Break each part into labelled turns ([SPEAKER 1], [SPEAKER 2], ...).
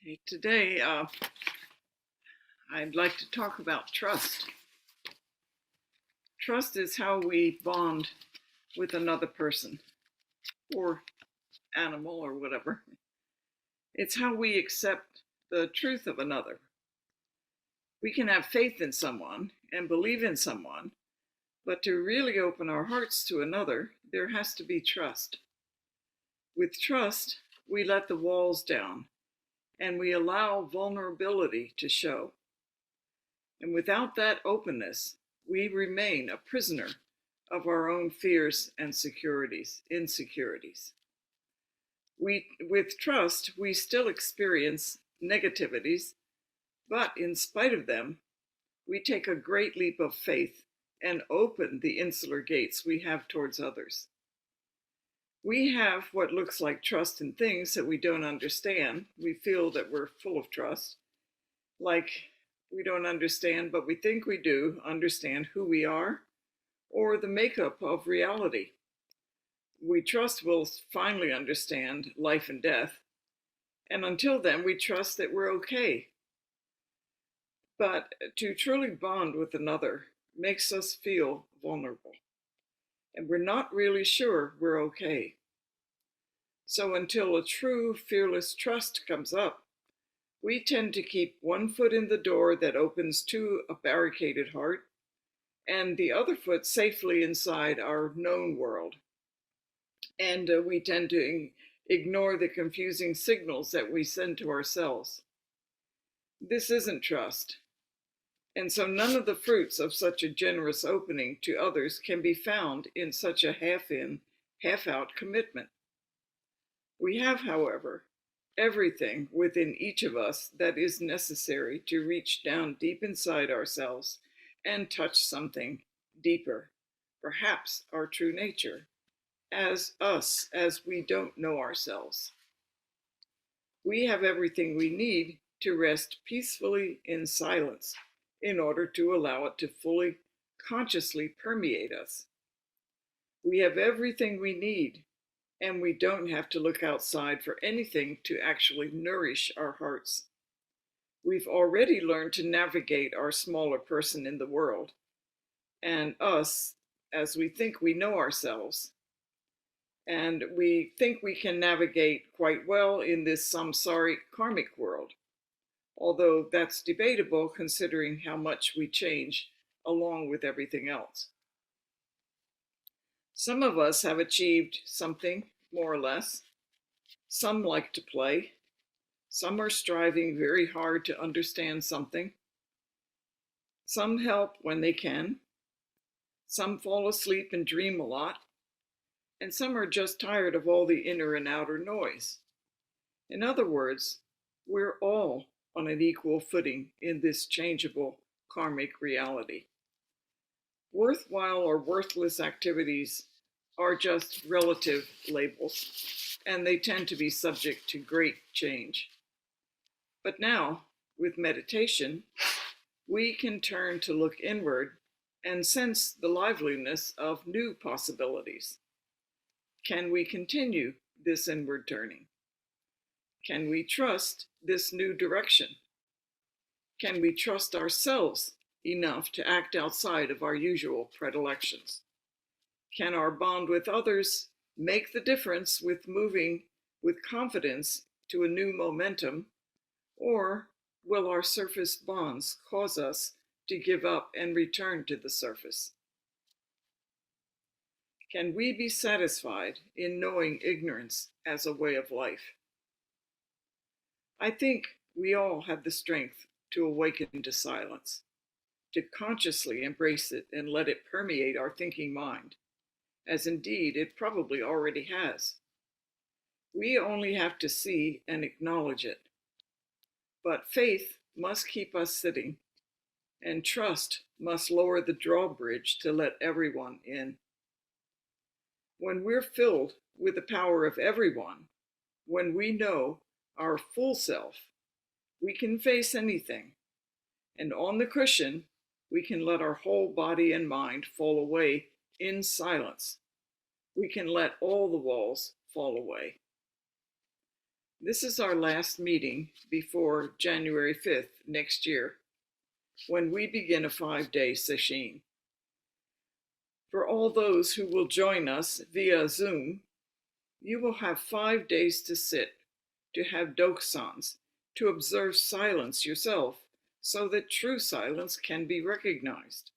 [SPEAKER 1] Hey, today, I'd like to talk about trust. Trust is how we bond with another person or animal or whatever. It's how we accept the truth of another. We can have faith in someone and believe in someone, but to really open our hearts to another, there has to be trust. With trust, we let the walls down and we allow vulnerability to show. And without that openness, we remain a prisoner of our own fears and insecurities. With trust, we still experience negativities, but in spite of them, we take a great leap of faith and open the insular gates we have towards others. We have what looks like trust in things that we don't understand. We feel that we're full of trust, like we don't understand, but we think we do understand who we are or the makeup of reality. We trust we'll finally understand life and death, and until then, we trust that we're okay. But to truly bond with another makes us feel vulnerable, and we're not really sure we're okay. So until a true, fearless trust comes up, we tend to keep one foot in the door that opens to a barricaded heart, and the other foot safely inside our known world. And we tend to ignore the confusing signals that we send to ourselves. This isn't trust. And so none of the fruits of such a generous opening to others can be found in such a half-in, half-out commitment. We have, however, everything within each of us that is necessary to reach down deep inside ourselves and touch something deeper, perhaps our true nature, as us, as we don't know ourselves. We have everything we need to rest peacefully in silence in order to allow it to fully, consciously permeate us. We have everything we need, and we don't have to look outside for anything to actually nourish our hearts. We've already learned to navigate our smaller person in the world, and us, as we think we know ourselves. And we think we can navigate quite well in this samsaric karmic world, although that's debatable considering how much we change along with everything else. Some of us have achieved something, more or less. Some like to play. Some are striving very hard to understand something. Some help when they can. Some fall asleep and dream a lot. And some are just tired of all the inner and outer noise. In other words, we're all on an equal footing in this changeable karmic reality. Worthwhile or worthless activities are just relative labels, and they tend to be subject to great change. But now, with meditation, we can turn to look inward and sense the liveliness of new possibilities. Can we continue this inward turning? Can we trust this new direction? Can we trust ourselves enough to act outside of our usual predilections? Can our bond with others make the difference with moving with confidence to a new momentum, or will our surface bonds cause us to give up and return to the surface? Can we be satisfied in knowing ignorance as a way of life? I think we all have the strength to awaken to silence, to consciously embrace it and let it permeate our thinking mind, as indeed it probably already has. We only have to see and acknowledge it. But faith must keep us sitting, and trust must lower the drawbridge to let everyone in. When we're filled with the power of everyone, when we know our full self, we can face anything. And on the cushion, we can let our whole body and mind fall away in silence. We can let all the walls fall away. This is our last meeting before January 5th next year, when we begin a 5-day sesshin. For all those who will join us via Zoom, you will have 5 days to sit, to have doksans, to observe silence yourself, so that true silence can be recognized,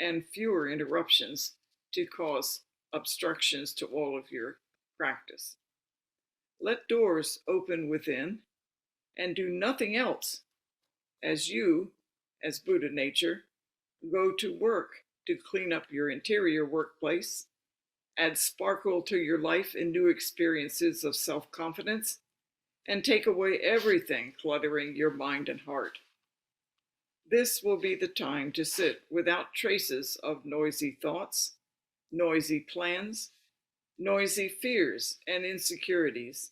[SPEAKER 1] and fewer interruptions to cause obstructions to all of your practice. Let doors open within, and do nothing else as you, as Buddha nature, go to work to clean up your interior workplace, add sparkle to your life in new experiences of self-confidence, and take away everything cluttering your mind and heart. This will be the time to sit without traces of noisy thoughts, noisy plans, noisy fears and insecurities,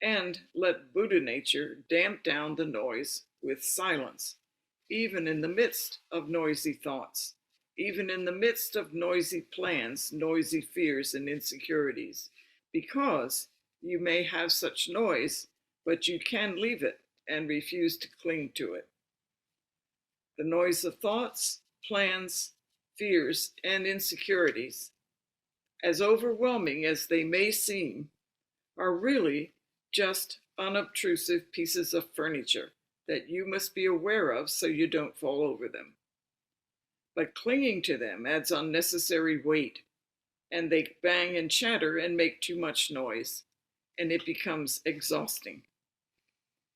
[SPEAKER 1] and let Buddha nature damp down the noise with silence, even in the midst of noisy thoughts, even in the midst of noisy plans, noisy fears and insecurities, because you may have such noise, but you can leave it and refuse to cling to it. The noise of thoughts, plans, fears, and insecurities, as overwhelming as they may seem, are really just unobtrusive pieces of furniture that you must be aware of so you don't fall over them. But clinging to them adds unnecessary weight, and they bang and chatter and make too much noise, and it becomes exhausting.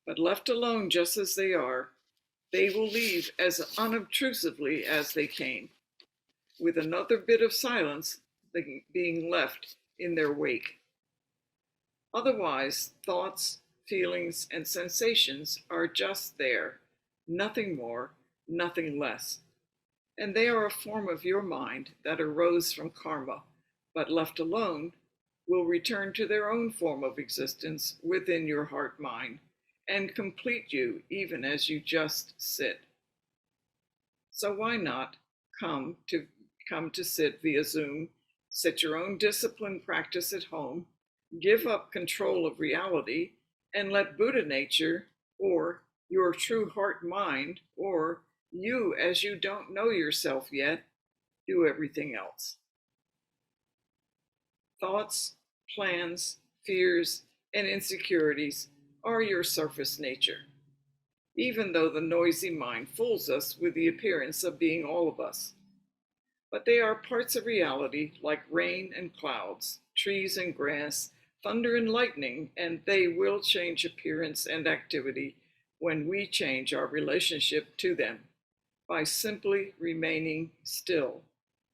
[SPEAKER 1] But left alone just as they are, they will leave as unobtrusively as they came, with another bit of silence being left in their wake. Otherwise, thoughts, feelings, and sensations are just there, nothing more, nothing less. And they are a form of your mind that arose from karma, but left alone, will return to their own form of existence within your heart-mind and complete you even as you just sit. So why not come to sit via Zoom, set your own discipline practice at home, give up control of reality, and let Buddha nature, or your true heart mind, or you as you don't know yourself yet, do everything else. Thoughts, plans, fears, and insecurities are your surface nature, even though the noisy mind fools us with the appearance of being all of us. But they are parts of reality like rain and clouds, trees and grass, thunder and lightning, and they will change appearance and activity when we change our relationship to them by simply remaining still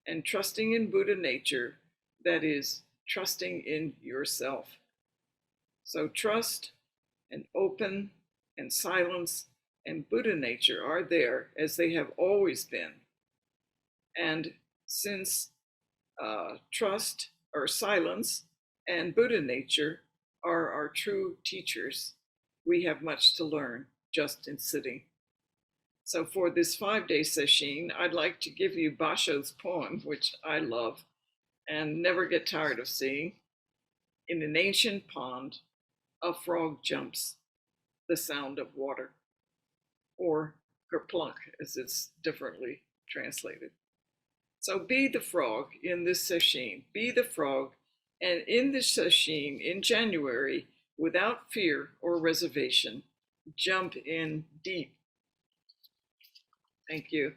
[SPEAKER 1] and trusting in Buddha nature, that is, trusting in yourself. So trust and open and silence and Buddha nature are there as they have always been. And since trust or silence and Buddha nature are our true teachers, we have much to learn just in sitting. So for this 5-day sesshin, I'd like to give you Basho's poem, which I love and never get tired of seeing. In an ancient pond, a frog jumps, the sound of water, or kerplunk as it's differently translated. So be the frog in this sesshin, be the frog, and in this sesshin in January, without fear or reservation, jump in deep. Thank you.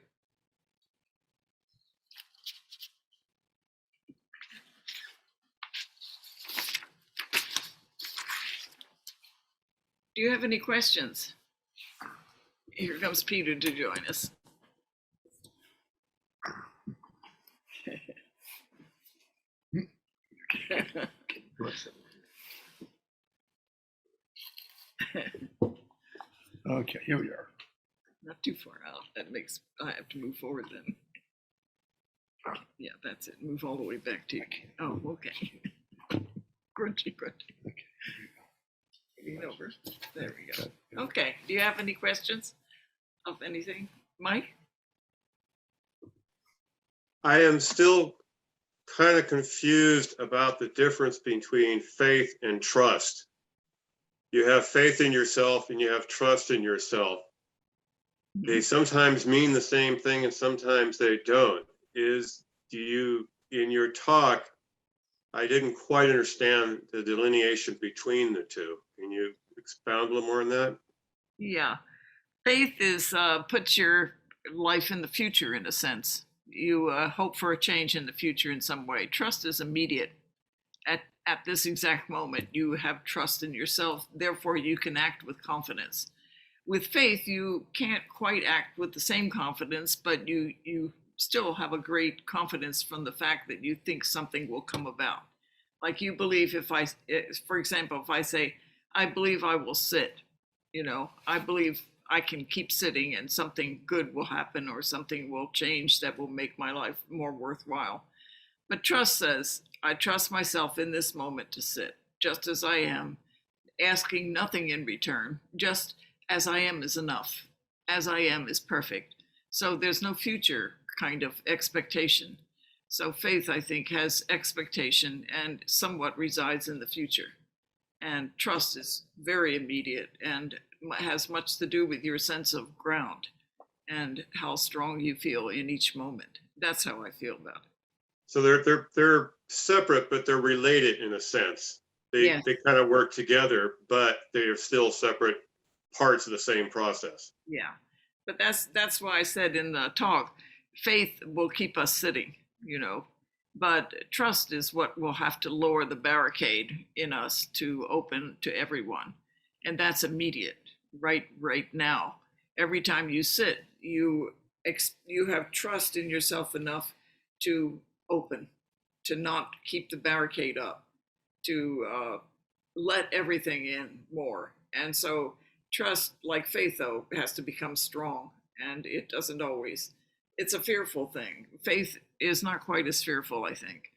[SPEAKER 1] Do you have any questions? Here comes Peter to join us.
[SPEAKER 2] Okay, here we are.
[SPEAKER 1] Not too far out. That makes, I have to move forward then. Yeah, that's it. Move all the way back to you. Oh, okay. Grunchy.
[SPEAKER 2] Okay,
[SPEAKER 1] Lean over. There we go. Okay, do you have any questions of anything? Mike?
[SPEAKER 3] I am still kind of confused about the difference between faith and trust. you have faith in yourself and you have trust in yourself. They sometimes mean the same thing and sometimes they don't. Do you, in your talk, I didn't quite understand the delineation between the two. Can you expound a little more on that?
[SPEAKER 1] Yeah. Faith is puts your life in the future in a sense. You hope for a change in the future in some way. Trust is immediate. At this exact moment, you have trust in yourself, therefore, you can act with confidence. With faith, you can't quite act with the same confidence, but you still have a great confidence from the fact that you think something will come about. Like you believe for example, if I say, I believe I will sit, I believe I can keep sitting and something good will happen or something will change that will make my life more worthwhile. But trust says, I trust myself in this moment to sit just as I am, asking nothing in return, just as I am is enough. As I am is perfect. So there's no future kind of expectation. So faith, I think, has expectation and somewhat resides in the future. And trust is very immediate and has much to do with your sense of ground and how strong you feel in each moment. That's how I feel about it.
[SPEAKER 3] So they're separate, but they're related in a sense.
[SPEAKER 1] Yeah.
[SPEAKER 3] They kind of work together, but they are still separate parts of the same process.
[SPEAKER 1] Yeah. But that's why I said in the talk, faith will keep us sitting, but trust is what will have to lower the barricade in us to open to everyone. And that's immediate, right now. Every time you sit, you have trust in yourself enough to open, to not keep the barricade up, to let everything in more. And so trust, like faith, though, has to become strong, and it doesn't always. It's a fearful thing. Faith is not quite as fearful, I think,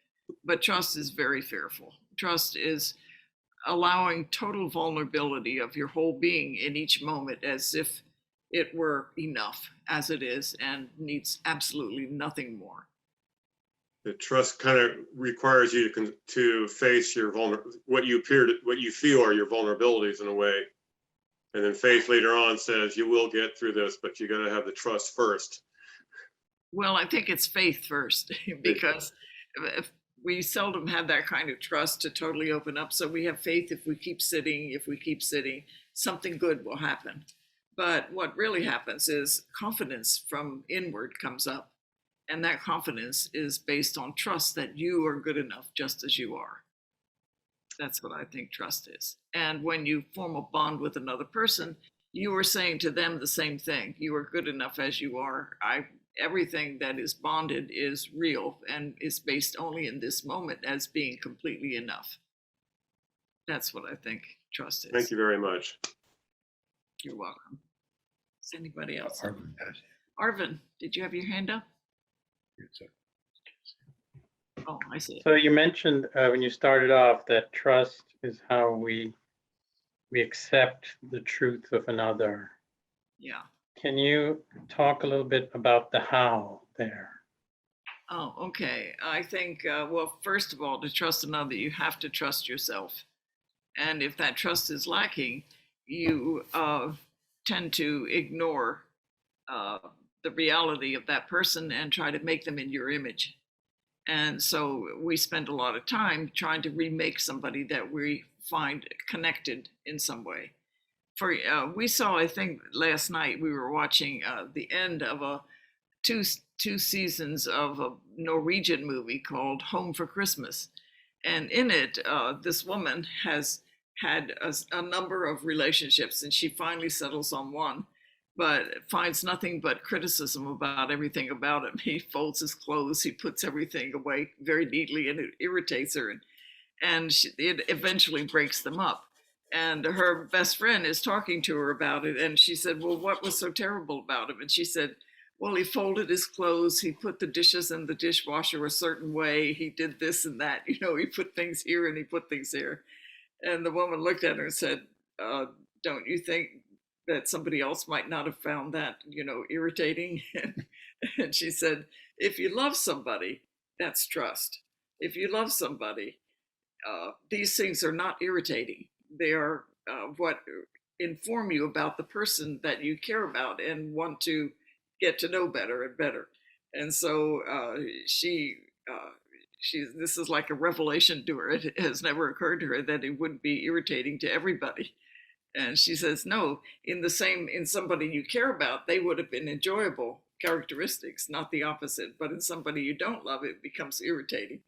[SPEAKER 1] but trust is very fearful. Trust is allowing total vulnerability of your whole being in each moment as if it were enough as it is and needs absolutely nothing more.
[SPEAKER 3] The trust kind of requires you to face what you feel are your vulnerabilities in a way, and then faith later on says you will get through this, but you got to have the trust first.
[SPEAKER 1] Well, I think it's faith first because if we seldom have that kind of trust to totally open up. So we have faith if we keep sitting, something good will happen. But what really happens is confidence from inward comes up. And that confidence is based on trust that you are good enough just as you are. That's what I think trust is. And when you form a bond with another person, you are saying to them the same thing. You are good enough as you are. Everything that is bonded is real and is based only in this moment as being completely enough. That's what I think trust is.
[SPEAKER 3] Thank you very much.
[SPEAKER 1] You're welcome. Is anybody else?
[SPEAKER 2] Arvin has it.
[SPEAKER 1] Arvin, did you have your hand up?
[SPEAKER 2] It's a-
[SPEAKER 1] Oh, I see.
[SPEAKER 4] So you mentioned when you started off that trust is how we accept the truth of another.
[SPEAKER 1] Yeah.
[SPEAKER 4] Can you talk a little bit about the how there?
[SPEAKER 1] Oh, okay. I think, well, first of all, to trust another, you have to trust yourself. And if that trust is lacking, you tend to ignore the reality of that person and try to make them in your image. And so we spend a lot of time trying to remake somebody that we find connected in some way. We saw, I think last night we were watching the end of two seasons of a Norwegian movie called Home for Christmas, and in it, this woman has had a number of relationships, and she finally settles on one, but finds nothing but criticism about everything about him. He folds his clothes, he puts everything away very neatly, and it irritates her, and it eventually breaks them up. And her best friend is talking to her about it, and she said, well, what was so terrible about him? And she said, well, he folded his clothes, he put the dishes in the dishwasher a certain way, he did this and that, he put things here and he put things there. And the woman looked at her and said, don't you think that somebody else might not have found that, irritating? And she said, if you love somebody, that's trust. If you love somebody, these things are not irritating. They are what inform you about the person that you care about and want to get to know better and better. And so she's this is like a revelation to her. It has never occurred to her that it wouldn't be irritating to everybody. And she says, no, in somebody you care about, they would have been enjoyable characteristics, not the opposite. But in somebody you don't love, it becomes irritating.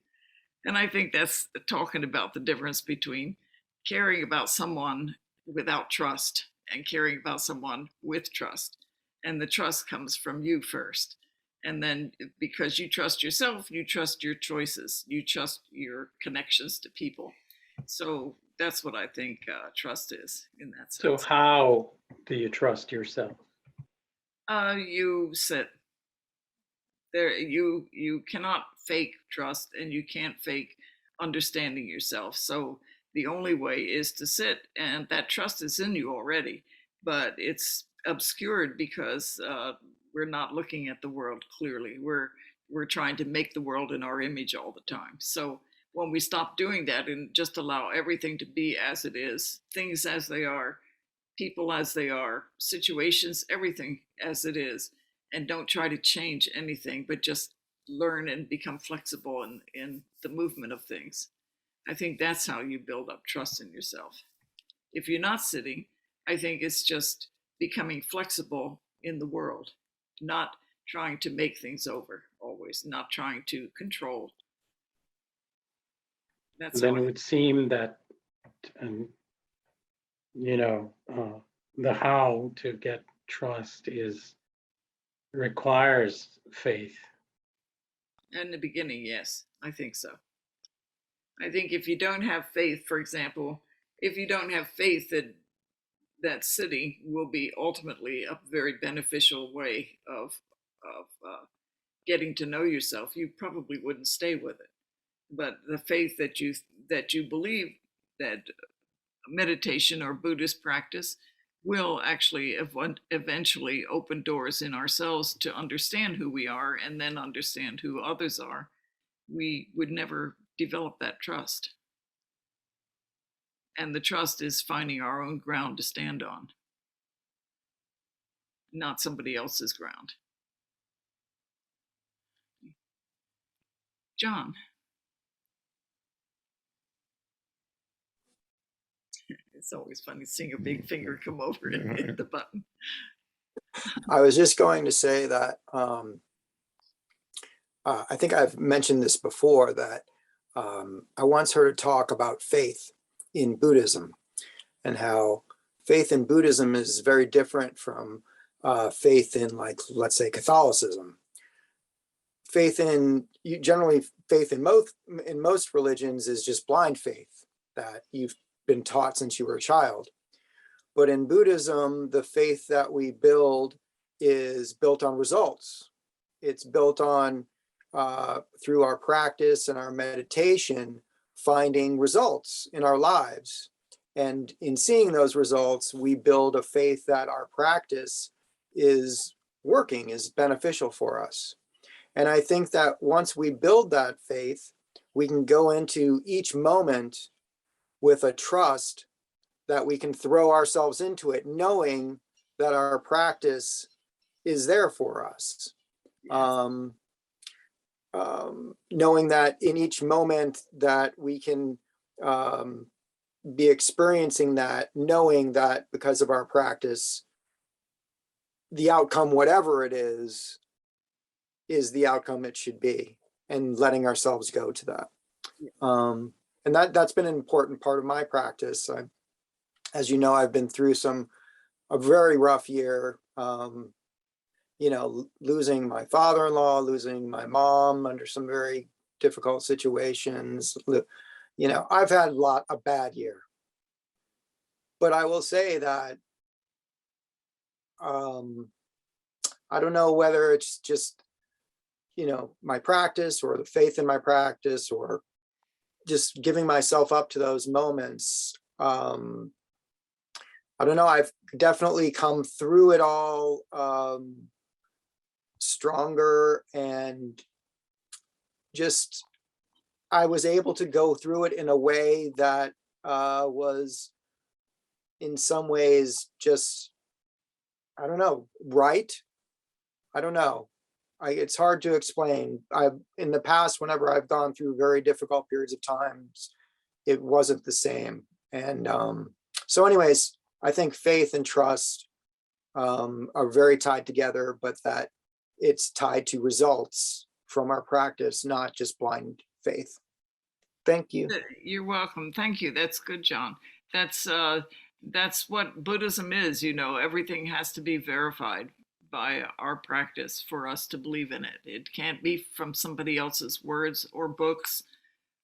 [SPEAKER 1] And I think that's talking about the difference between caring about someone without trust and caring about someone with trust. And the trust comes from you first. And then because you trust yourself, you trust your choices, you trust your connections to people. So that's what I think trust is in that
[SPEAKER 4] So
[SPEAKER 1] sense.
[SPEAKER 4] how do you trust yourself?
[SPEAKER 1] You sit there. You cannot fake trust, and you can't fake understanding yourself. So the only way is to sit, and that trust is in you already, but it's obscured because we're not looking at the world clearly. We're trying to make the world in our image all the time. So when we stop doing that and just allow everything to be as it is, things as they are, people as they are, situations, everything as it is, and don't try to change anything, but just learn and become flexible in the movement of things. I think that's how you build up trust in yourself. If you're not sitting, I think it's just becoming flexible in the world, not trying to make things over always, not trying to control. That's
[SPEAKER 4] Then
[SPEAKER 1] how
[SPEAKER 4] it would seem that, um, the how to get trust requires faith.
[SPEAKER 1] in the beginning, yes, I think so. I think if you don't have faith, for example, if you don't have faith that that city will be ultimately a very beneficial way of getting to know yourself, you probably wouldn't stay with it. But the faith that you believe that meditation or Buddhist practice will actually eventually open doors in ourselves to understand who we are and then understand who others are, we would never develop that trust. And the trust is finding our own ground to stand on, not somebody else's ground. John. It's always funny seeing a big finger come over and hit the button.
[SPEAKER 2] I was just going to say that I think I've mentioned this before, that I once heard a talk about faith in Buddhism and how faith in Buddhism is very different from faith in, like, let's say, Catholicism. Generally faith in most religions is just blind faith that you've been taught since you were a child. But in Buddhism, the faith that we build is built on results. It's built on, through our practice and our meditation, finding results in our lives. And in seeing those results, we build a faith that our practice is working, is beneficial for us. And I think that once we build that faith, we can go into each moment with a trust that we can throw ourselves into it, knowing that our practice is there for us. Knowing that in each moment that we can be experiencing that, knowing that because of our practice, the outcome, whatever it is the outcome it should be, and letting ourselves go to that. And that's been an important part of my practice. As you know, I've been through a very rough year, losing my father-in-law, losing my mom under some very difficult situations. I've had a bad year. But I will say that I don't know whether it's just, my practice or the faith in my practice or just giving myself up to those moments. I don't know, I've definitely come through it all stronger, and just I was able to go through it in a way that was in some ways just, I don't know, right? I don't know. It's hard to explain. In the past, whenever I've gone through very difficult periods of times, it wasn't the same. And so anyways, I think faith and trust are very tied together, but that it's tied to results from our practice, not just blind faith. Thank you.
[SPEAKER 1] You're welcome. Thank you. That's good, John. That's what Buddhism is. Everything has to be verified by our practice for us to believe in it. It can't be from somebody else's words or books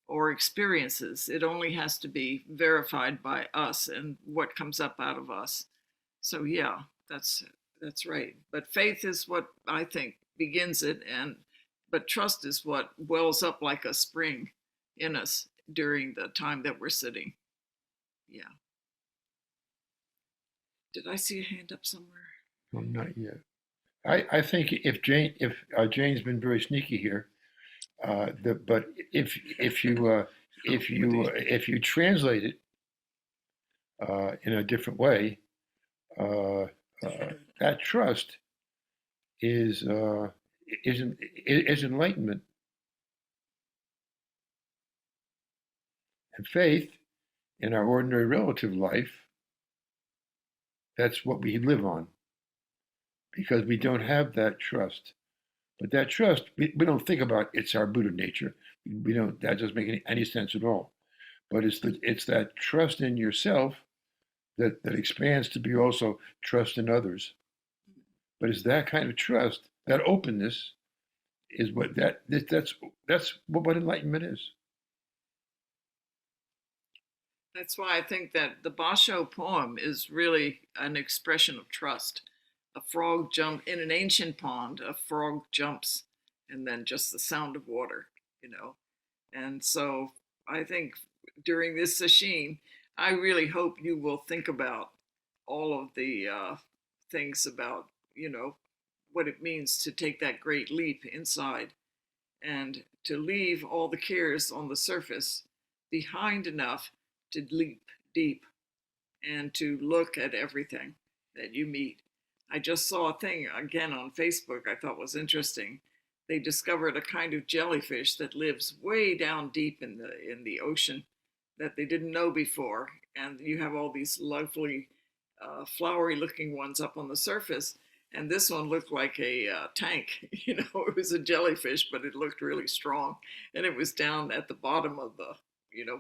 [SPEAKER 1] or experiences. It only has to be verified by us and what comes up out of us. So yeah, that's right. But faith is what I think begins it, but trust is what wells up like a spring in us during the time that we're sitting. Yeah. Did I see a hand up somewhere?
[SPEAKER 5] Well, not yet. I think if Jane's been very sneaky here, but if you translate it in a different way, that trust is enlightenment, and faith in our ordinary relative life. That's what we live on, because we don't have that trust. But that trust, we don't think about it's our Buddha nature. We don't. That doesn't make any sense at all. But it's that trust in yourself that expands to be also trust in others. But it's that kind of trust, that openness, is that's what enlightenment is.
[SPEAKER 1] That's why I think that the Basho poem is really an expression of trust. A frog jump in an ancient pond, a frog jumps, and then just the sound of water. And so I think during this session, I really hope you will think about all of the things about, what it means to take that great leap inside and to leave all the cares on the surface behind enough to leap deep and to look at everything that you meet. I just saw a thing again on Facebook I thought was interesting. They discovered a kind of jellyfish that lives way down deep in the ocean that they didn't know before. And you have all these lovely flowery looking ones up on the surface. And this one looked like a tank. It was a jellyfish, but it looked really strong. And it was down at the bottom of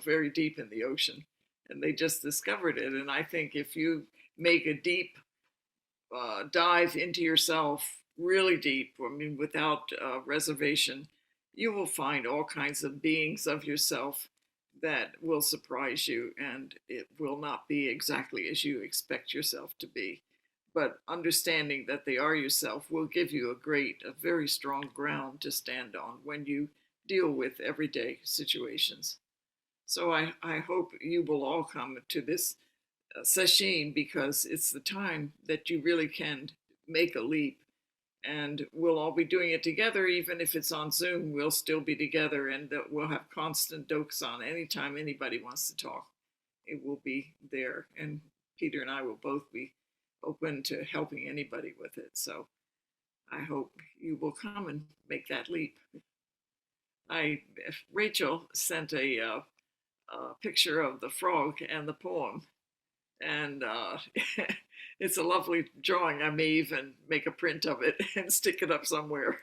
[SPEAKER 1] very deep in the ocean. And they just discovered it. And I think if you make a deep dive into yourself, really deep, without reservation, you will find all kinds of beings of yourself that will surprise you, and it will not be exactly as you expect yourself to be. But understanding that they are yourself will give you a very strong ground to stand on when you deal with everyday situations. So I hope you will all come to this session, because it's the time that you really can make a leap. And we'll all be doing it together. Even if it's on Zoom, we'll still be together, and we'll have constant doksan anytime anybody wants to talk. It will be there, and Peter and I will both be open to helping anybody with it. So I hope you will come and make that leap. Rachel sent a picture of the frog and the poem, and it's a lovely drawing. I may even make a print of it and stick it up somewhere,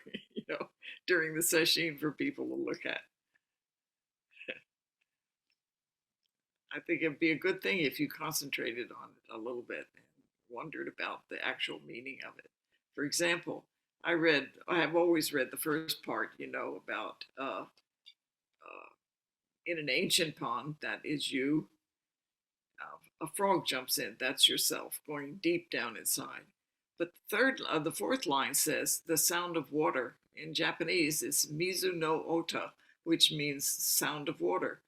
[SPEAKER 1] during the session for people to look at. I think it'd be a good thing if you concentrated on it a little bit and wondered about the actual meaning of it. For example, I have always read the first part, about in an ancient pond, that is you. A frog jumps in, that's yourself, going deep down inside. But the fourth line says the sound of water. In Japanese, it's mizu no ota, which means sound of water.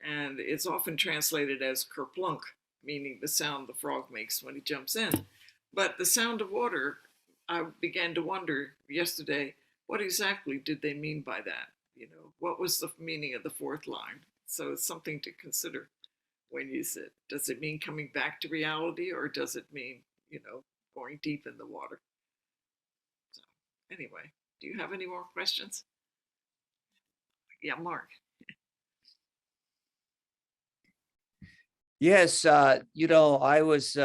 [SPEAKER 1] And it's often translated as kerplunk, meaning the sound the frog makes when he jumps in. But the sound of water, I began to wonder yesterday, what exactly did they mean by that? What was the meaning of the fourth line? So it's something to consider when you sit? Does it mean coming back to reality, or does it mean, going deep in the water? So, anyway, do you have any more questions? Yeah, Mark.
[SPEAKER 6] Yes, I was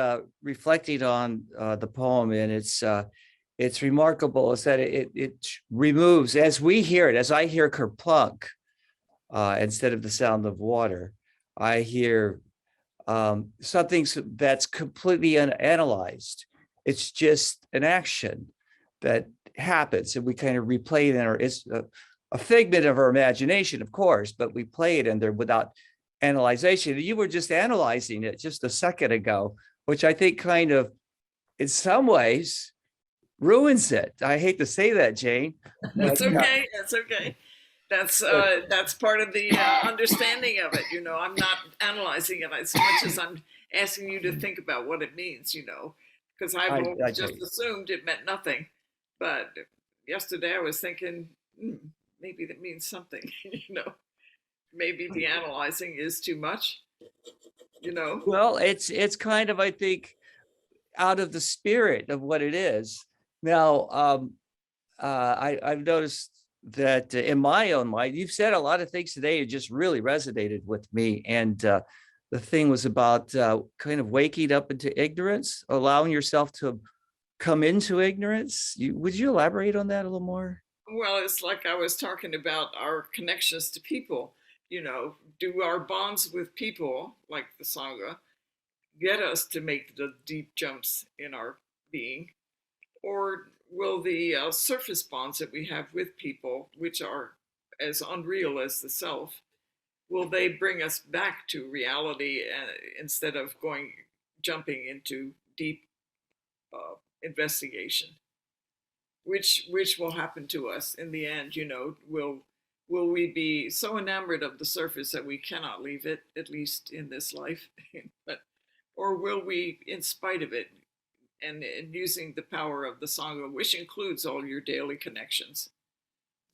[SPEAKER 6] reflecting on the poem, and it's remarkable is that it removes, as we hear it, as I hear kerplunk, instead of the sound of water, I hear something that's completely unanalyzed. It's just an action that happens, and we kind of replay it it's a figment of our imagination, of course, but we play it in there without analyzation. You were just analyzing it just a second ago, which I think kind of, in some ways, ruins it. I hate to say that, Jane.
[SPEAKER 1] That's okay. That's okay. That's part of the understanding of it. I'm not analyzing it as much as I'm asking you to think about what it means. Because I've always just assumed it meant nothing. But yesterday I was thinking, maybe that means something. Maybe the analyzing is too much.
[SPEAKER 6] Well, it's kind of, I think, out of the spirit of what it is. Now, I've noticed that in my own mind, you've said a lot of things today that just really resonated with me. And the thing was about kind of waking up into ignorance, allowing yourself to come into ignorance. Would you elaborate on that a little more?
[SPEAKER 1] Well, it's like I was talking about our connections to people. Do our bonds with people, like the Sangha, get us to make the deep jumps in our being? Or will the surface bonds that we have with people, which are as unreal as the self, will they bring us back to reality instead of jumping into deep investigation? Which will happen to us in the end? Will we be so enamored of the surface that we cannot leave it, at least in this life? Or will we, in spite of it, and using the power of the Sangha, which includes all your daily connections,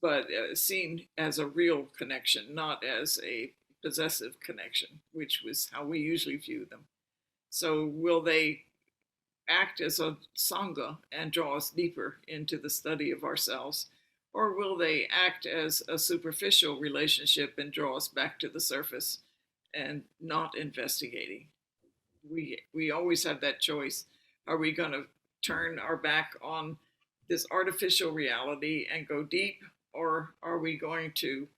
[SPEAKER 1] but seen as a real connection, not as a possessive connection, which was how we usually view them. So will they act as a Sangha and draw us deeper into the study of ourselves? Or will they act as a superficial relationship and draw us back to the surface and not investigating? We always have that choice. Are we going to turn our back on this artificial reality and go deep, or are we going to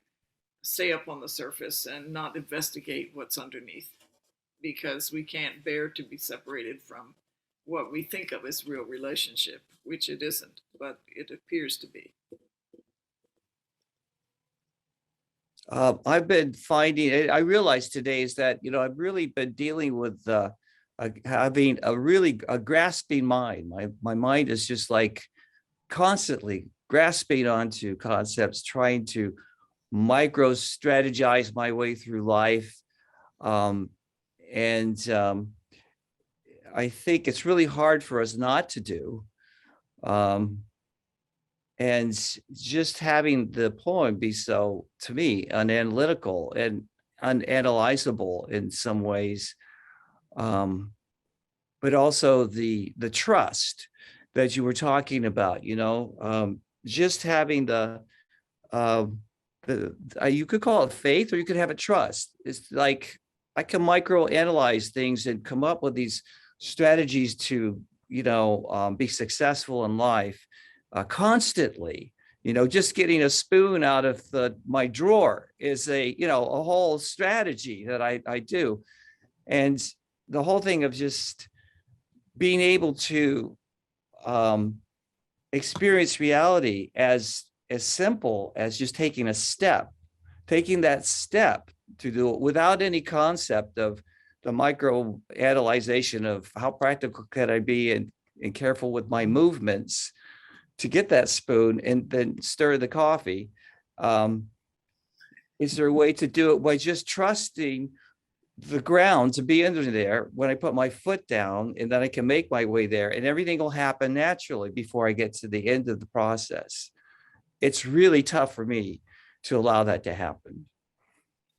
[SPEAKER 1] stay up on the surface and not investigate what's underneath? Because we can't bear to be separated from what we think of as real relationship, which it isn't, but it appears to be.
[SPEAKER 6] I've been finding, I realized today is that, I've really been dealing with having a grasping mind. My mind is just like constantly grasping onto concepts, trying to micro strategize my way through life. And I think it's really hard for us not to do. And just having the poem be so, to me, unanalytical and unanalyzable in some ways, but also the trust that you were talking about, just having you could call it faith, or you could have a trust. It's like I can micro analyze things and come up with these strategies to, be successful in life constantly. Just getting a spoon out of my drawer is a whole strategy that I do. And the whole thing of just being able to experience reality as simple as just taking that step to do it without any concept of the micro analyzation of how practical can I be and careful with my movements to get that spoon and then stir the coffee. Is there a way to do it by just trusting the ground to be under there when I put my foot down, and then I can make my way there and everything will happen naturally before I get to the end of the process? It's really tough for me to allow that to happen.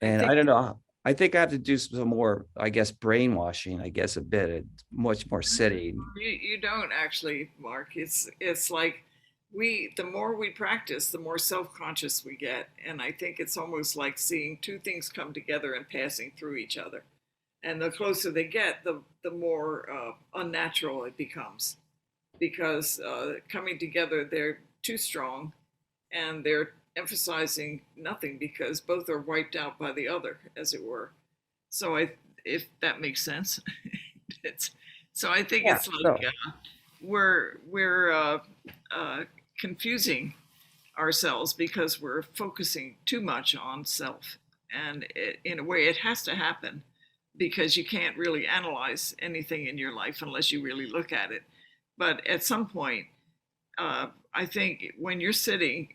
[SPEAKER 6] And I don't know I think I have to do some more, I guess, brainwashing, I guess, a bit, much more sitting.
[SPEAKER 1] You don't actually, Mark. It's like the more we practice, the more self-conscious we get. And I think it's almost like seeing two things come together and passing through each other. And the closer they get, the more unnatural it becomes. Because coming together, they're too strong and they're emphasizing nothing because both are wiped out by the other, as it were. So if that makes sense, it's so I think
[SPEAKER 6] Yeah,
[SPEAKER 1] it's like
[SPEAKER 6] so
[SPEAKER 1] we're confusing ourselves because we're focusing too much on self, and in a way, it has to happen because you can't really analyze anything in your life unless you really look at it. But at some point, I think when you're sitting,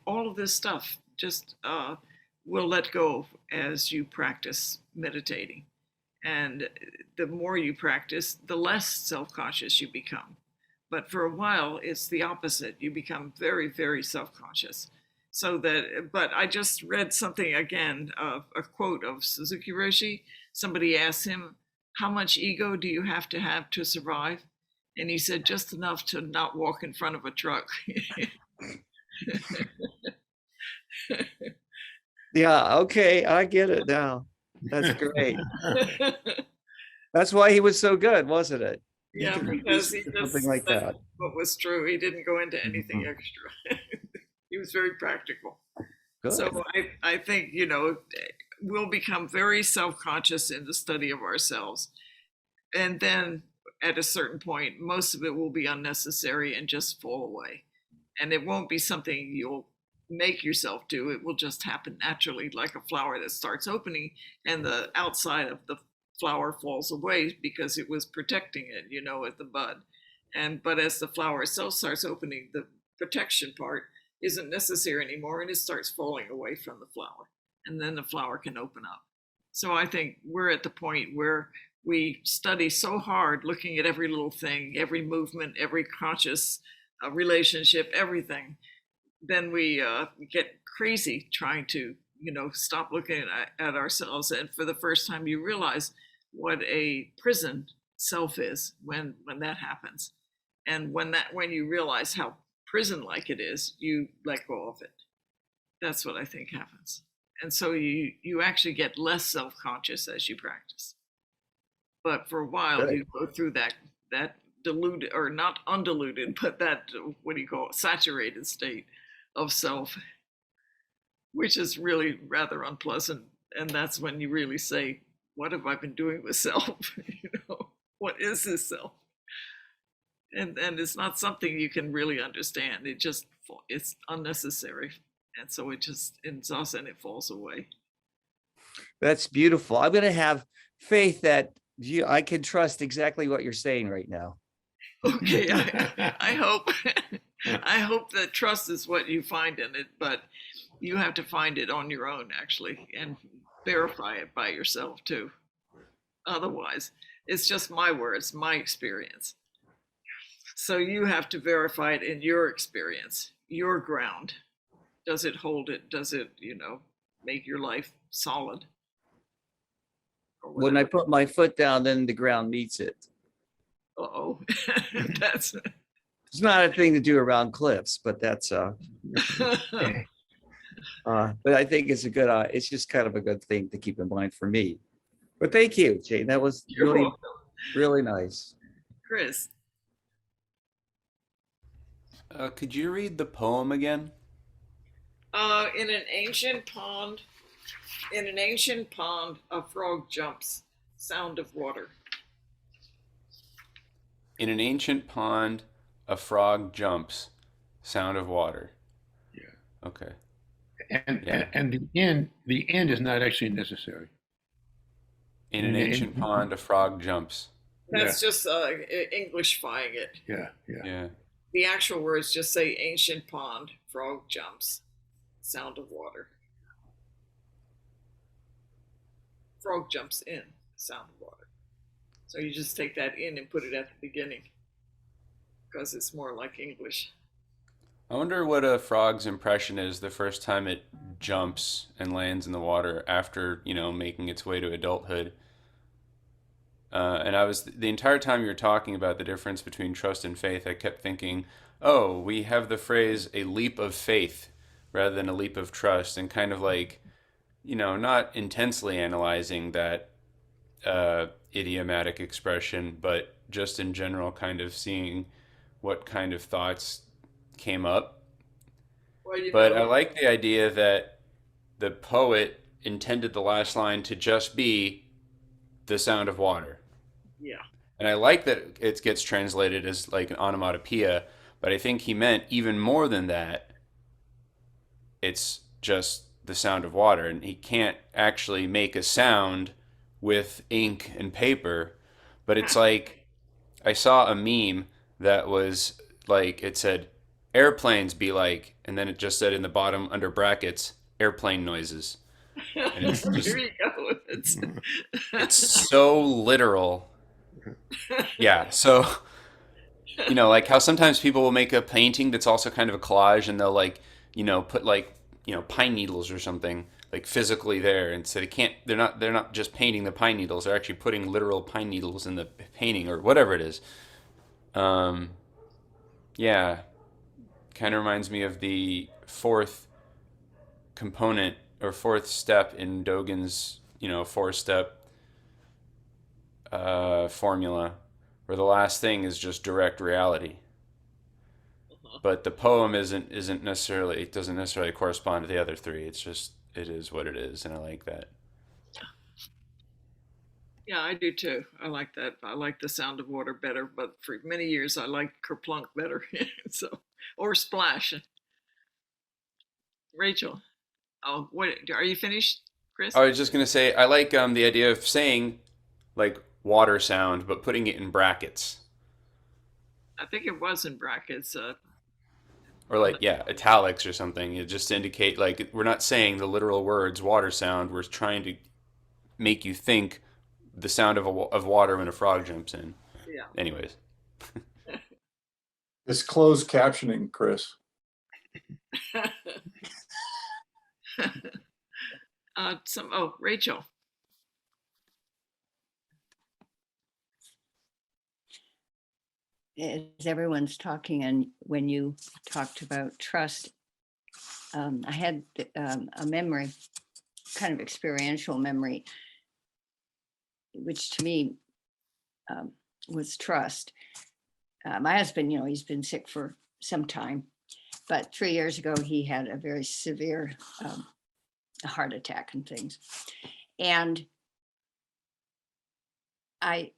[SPEAKER 1] all of this stuff just will let go as you practice meditating. And the more you practice, the less self conscious you become. But for a while, it's the opposite. You become very, very self conscious. But I just read something again, a quote of Suzuki Roshi. Somebody asked him, "How much ego do you have to survive?" And he said, "Just enough to not walk in front of a truck."
[SPEAKER 6] yeah, okay, I get it now. That's great. That's why he was so good, wasn't it? He
[SPEAKER 1] Yeah,
[SPEAKER 6] could
[SPEAKER 1] because
[SPEAKER 6] reduce
[SPEAKER 1] he
[SPEAKER 6] it to
[SPEAKER 1] just
[SPEAKER 6] something like
[SPEAKER 1] said
[SPEAKER 6] that.
[SPEAKER 1] what was true. He didn't go into anything
[SPEAKER 6] Mhm.
[SPEAKER 1] extra. He was very practical.
[SPEAKER 6] Good.
[SPEAKER 1] So I think, we'll become very self-conscious in the study of ourselves. And then at a certain point, most of it will be unnecessary and just fall away. And it won't be something you'll make yourself do. It will just happen naturally, like a flower that starts opening and the outside of the flower falls away because it was protecting it, at the bud. But as the flower itself starts opening, the protection part isn't necessary anymore and it starts falling away from the flower. And then the flower can open up. So I think we're at the point where we study so hard, looking at every little thing, every movement, every conscious relationship, everything. Then we get crazy trying to, stop looking at ourselves. And for the first time, you realize what a prison self is when that happens. And when you realize how prison-like it is, you let go of it. That's what I think happens. And so you actually get less self-conscious as you practice. But for a while,
[SPEAKER 6] Good.
[SPEAKER 1] you go through that diluted, or not undiluted, but that, what do you call it, saturated state of self, which is really rather unpleasant. And that's when you really say, what have I been doing with self? What is this self? And it's not something you can really understand. It's unnecessary, and so it just exhausts and it falls away.
[SPEAKER 6] That's beautiful. I'm going to have faith that I can trust exactly what you're saying right now.
[SPEAKER 1] Okay, I hope I hope that trust is what you find in it, but you have to find it on your own actually, and verify it by yourself too. Otherwise, it's just my words, my experience. So you have to verify it in your experience, your ground. Does it hold it? Does it, make your life solid or
[SPEAKER 6] When I
[SPEAKER 1] whatever?
[SPEAKER 6] put my foot down, then the ground meets it.
[SPEAKER 1] Uh-oh. That's
[SPEAKER 6] It's not a thing to do around cliffs, but that's but I think it's a good it's just kind of a good thing to keep in mind for me. But thank you, Jane. That was
[SPEAKER 1] you're
[SPEAKER 6] really,
[SPEAKER 1] welcome.
[SPEAKER 6] really nice.
[SPEAKER 1] Chris.
[SPEAKER 7] Could you read the poem again?
[SPEAKER 1] In an ancient pond, a frog jumps. Sound of water.
[SPEAKER 7] In an ancient pond, a frog jumps. Sound of water.
[SPEAKER 5] Yeah.
[SPEAKER 7] Okay.
[SPEAKER 5] And,
[SPEAKER 7] Yeah.
[SPEAKER 5] and the end is not actually necessary.
[SPEAKER 7] In an ancient pond, a frog jumps.
[SPEAKER 1] That's just Englishifying it.
[SPEAKER 5] Yeah.
[SPEAKER 7] Yeah.
[SPEAKER 1] The actual words just say ancient pond, frog jumps. Sound of water. Frog jumps in. Sound of water. So you just take that in and put it at the beginning because it's more like English.
[SPEAKER 7] I wonder what a frog's impression is the first time it jumps and lands in the water after, making its way to adulthood. And I was the entire time you were talking about the difference between trust and faith, I kept thinking, oh, we have the phrase a leap of faith rather than a leap of trust, and kind of like, not intensely analyzing that idiomatic expression, but just in general, kind of seeing what kind of thoughts came up.
[SPEAKER 1] Well,
[SPEAKER 7] But I like the idea that the poet intended the last line to just be the sound of water.
[SPEAKER 1] yeah.
[SPEAKER 7] And I like that it gets translated as like an onomatopoeia, but I think he meant even more than that. It's just the sound of water, and he can't actually make a sound with ink and paper. But it's like I saw a meme that was like, it said, airplanes be like, and then it just said in the bottom under brackets, airplane noises. And it's
[SPEAKER 1] There
[SPEAKER 7] just,
[SPEAKER 1] you go.
[SPEAKER 7] it's so literal. Yeah. So, like how sometimes people will make a painting that's also kind of a collage, and they'll like, put like, pine needles or something like physically there. And so they're not just painting the pine needles. They're actually putting literal pine needles in the painting or whatever it is. Yeah. Kind of reminds me of the fourth component or fourth step in Dogen's, four-step formula, where the last thing is just direct reality. But the poem isn't necessarily, it doesn't necessarily correspond to the other three. It's just, it is what it is, and I like that.
[SPEAKER 1] Yeah, I do too. I like that. I like the sound of water better, but for many years I liked kerplunk better. So, or splash. Rachel, oh, what are you finished, Chris?
[SPEAKER 7] I was just gonna say I like the idea of saying like water sound, but putting it in brackets.
[SPEAKER 1] I think it was in brackets.
[SPEAKER 7] Or like, yeah, italics or something. It just indicate like we're not saying the literal words water sound. We're trying to make you think the sound of water when a frog jumps in.
[SPEAKER 1] Yeah.
[SPEAKER 7] Anyways,
[SPEAKER 8] It's closed captioning, Chris.
[SPEAKER 1] Rachel.
[SPEAKER 9] As everyone's talking, and when you talked about trust, I had a memory, kind of experiential memory, which to me was trust. My husband, he's been sick for some time, but 3 years ago he had a very severe heart attack and things. And I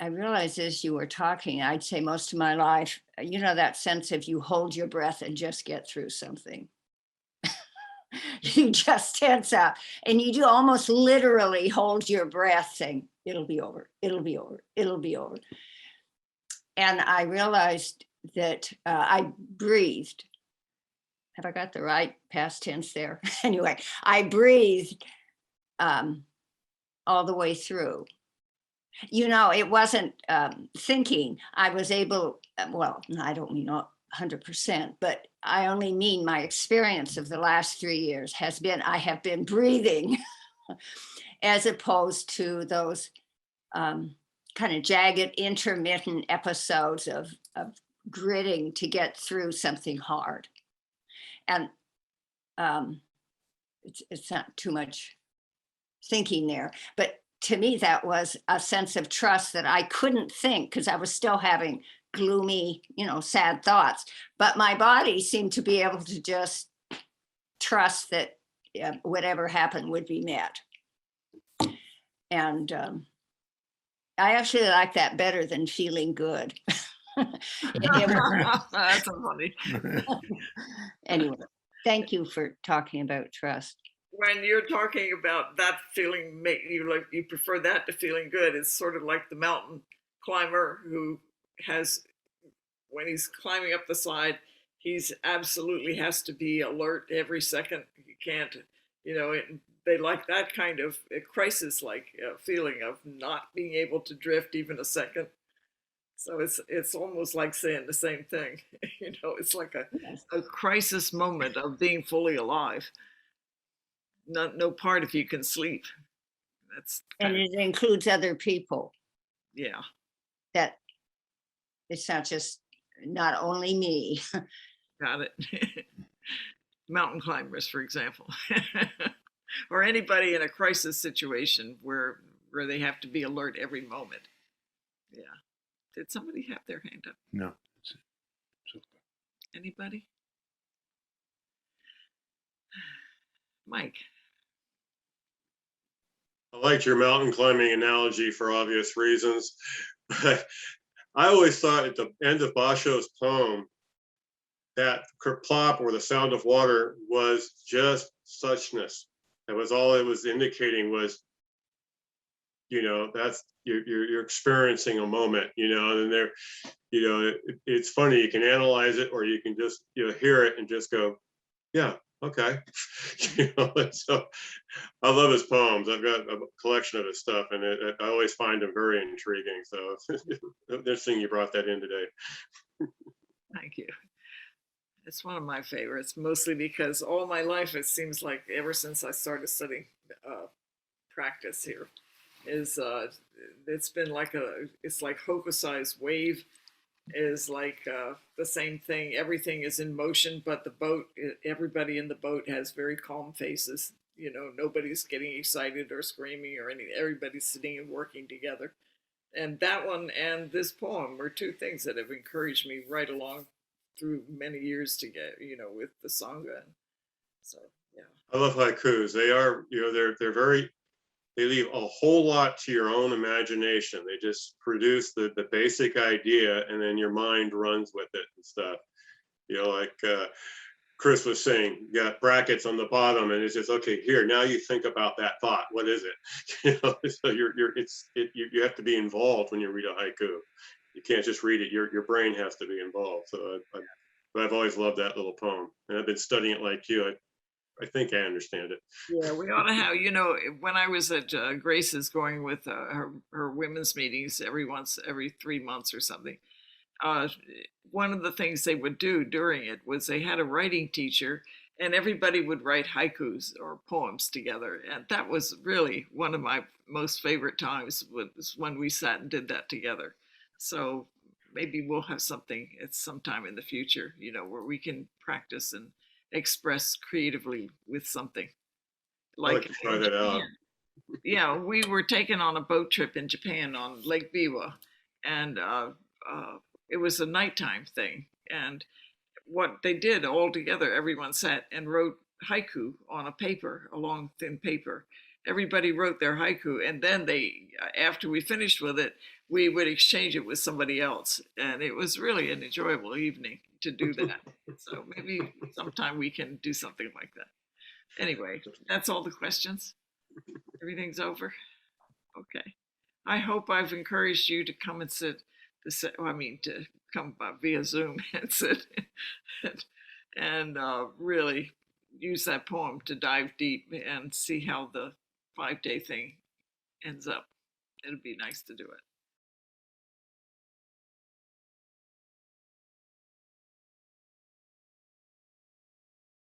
[SPEAKER 9] realized as you were talking, I'd say most of my life, that sense of you hold your breath and just get through something. You just tense up and you do almost literally hold your breath saying, it'll be over, it'll be over, it'll be over. And I realized that I breathed. Have I got the right past tense there? Anyway, I breathed all the way through. It wasn't thinking. I was able, well, I don't mean 100%, but I only mean my experience of the last 3 years has been, I have been breathing as opposed to those kind of jagged, intermittent episodes of gritting to get through something hard. And it's not too much thinking there, but to me, that was a sense of trust that I couldn't think because I was still having gloomy, sad thoughts. But my body seemed to be able to just trust that whatever happened would be met. And I actually like that better than feeling good.
[SPEAKER 1] That's so funny.
[SPEAKER 9] Anyway, thank you for talking about trust.
[SPEAKER 1] When you're talking about that feeling, you prefer that to feeling good. It's sort of like the mountain climber who has, when he's climbing up the side, he's absolutely has to be alert every second. He can't, they like that kind of crisis-like feeling of not being able to drift even a second. So it's almost like saying the same thing. It's like
[SPEAKER 9] Yes.
[SPEAKER 1] a crisis moment of being fully alive. No part if you can sleep. That's
[SPEAKER 9] And
[SPEAKER 1] kind of,
[SPEAKER 9] it includes other people,
[SPEAKER 1] yeah,
[SPEAKER 9] that it's not only me.
[SPEAKER 1] got it. Mountain climbers, for example, or anybody in a crisis situation where they have to be alert every moment. Yeah. Did somebody have their hand up?
[SPEAKER 5] No. So,
[SPEAKER 1] Anybody? Mike.
[SPEAKER 3] I liked your mountain climbing analogy for obvious reasons. But I always thought at the end of Basho's poem that kerplop, or the sound of water, was just suchness. That was all it was indicating, was, that's you're experiencing a moment, and there, it's funny, you can analyze it, or you can just hear it and just go, yeah, okay. So I love his poems. I've got a collection of his stuff, and I always find them very intriguing. So interesting you brought that in today.
[SPEAKER 1] Thank you. It's one of my favorites, mostly because all my life, it seems like ever since I started studying practice here, it's been it's like Hokusai's wave is like the same thing. Everything is in motion, but the boat, everybody in the boat has very calm faces. Nobody's getting excited or screaming or anything. Everybody's sitting and working together. And that one and this poem are two things that have encouraged me right along through many years to get, with the Sangha. So, yeah.
[SPEAKER 3] I love haikus. They are, they're very, they leave a whole lot to your own imagination. They just produce the basic idea, and then your mind runs with it and stuff. Like Chris was saying, you got brackets on the bottom, and it's just, okay, here, now you think about that thought. What is it? So you have to be involved when you read a haiku. You can't just read it. Your brain has to be involved. So I've always loved that little poem, and I've been studying it like you. I think I understand it.
[SPEAKER 1] Yeah, we ought to have, when I was at Grace's going with her women's meetings every 3 months or something, one of the things they would do during it was they had a writing teacher, and everybody would write haikus or poems together. And that was really one of my most favorite times, was when we sat and did that together. So maybe we'll have something at some time in the future, where we can practice and express creatively with something.
[SPEAKER 3] I'd like
[SPEAKER 1] Like
[SPEAKER 3] to try that out.
[SPEAKER 1] yeah, we were taken on a boat trip in Japan on Lake Biwa, and it was a nighttime thing. And what they did all together, everyone sat and wrote haiku on a long thin paper. Everybody wrote their haiku, and then after we finished with it, we would exchange it with somebody else, and it was really an enjoyable evening to do that. So maybe sometime we can do something like that. Anyway, that's all the questions. Everything's over. Okay. I hope I've encouraged you to come and sit. To come via Zoom and sit and really use that poem to dive deep and see how the 5-day thing ends up. It'd be nice to do it.